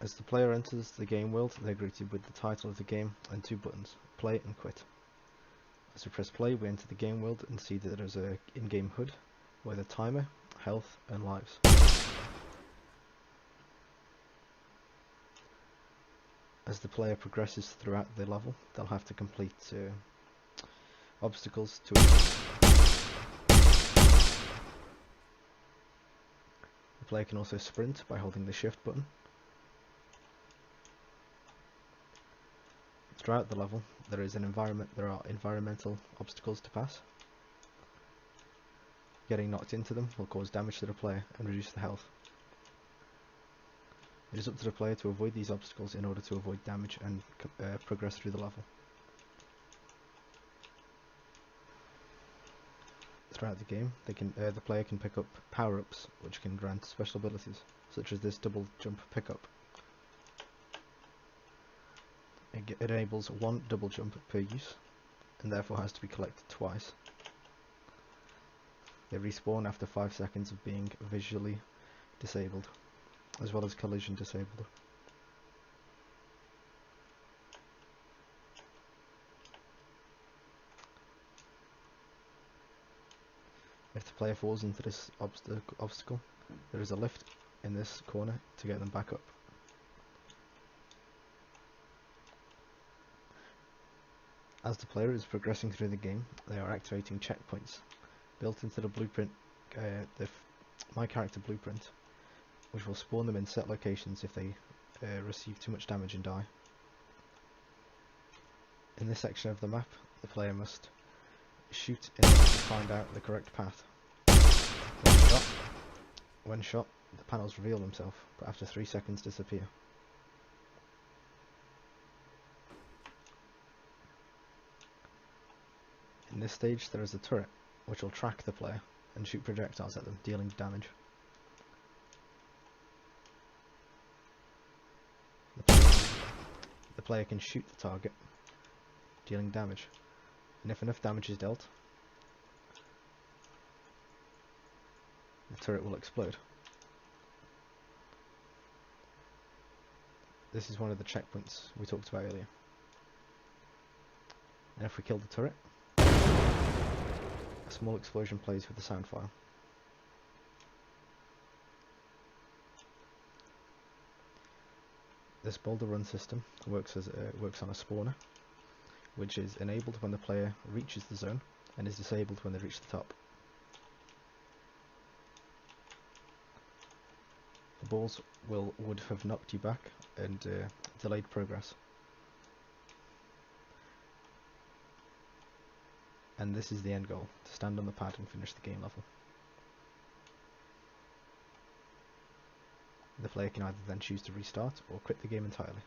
As the player enters the game world, they're greeted with the title of the game and two buttons, play and quit. As we press play, we enter the game world and see that there is an in-game HUD with a timer, health and lives. As the player progresses throughout the level, they'll have to complete obstacles to achieve. The player can also sprint by holding the shift button. Throughout the level, there are environmental obstacles to pass. Getting knocked into them will cause damage to the player and reduce the health. It is up to the player to avoid these obstacles in order to avoid damage and progress through the level. Throughout the game, the player can pick up power-ups which can grant special abilities, such as this double jump pickup. It enables one double jump per use, and therefore has to be collected twice. They respawn after 5 seconds of being visually disabled, as well as collision disabled. If the player falls into this obstacle, there is a lift in this corner to get them back up. As the player is progressing through the game, they are activating checkpoints built into the blueprint, my character blueprint, which will spawn them in set locations if they receive too much damage and die. In this section of the map, the player must shoot in order to find out the correct path. When shot, the panels reveal themselves, but after 3 seconds disappear. In this stage, there is a turret, which will track the player and shoot projectiles at them, dealing damage. The player can shoot the target, dealing damage, and if enough damage is dealt, the turret will explode. This is one of the checkpoints we talked about earlier. And if we kill the turret, a small explosion plays with the sound file. This Boulder Run system works on a spawner, which is enabled when the player reaches the zone and is disabled when they reach the top. The balls would have knocked you back and delayed progress. And this is the end goal, to stand on the pad and finish the game level. The player can either then choose to restart or quit the game entirely.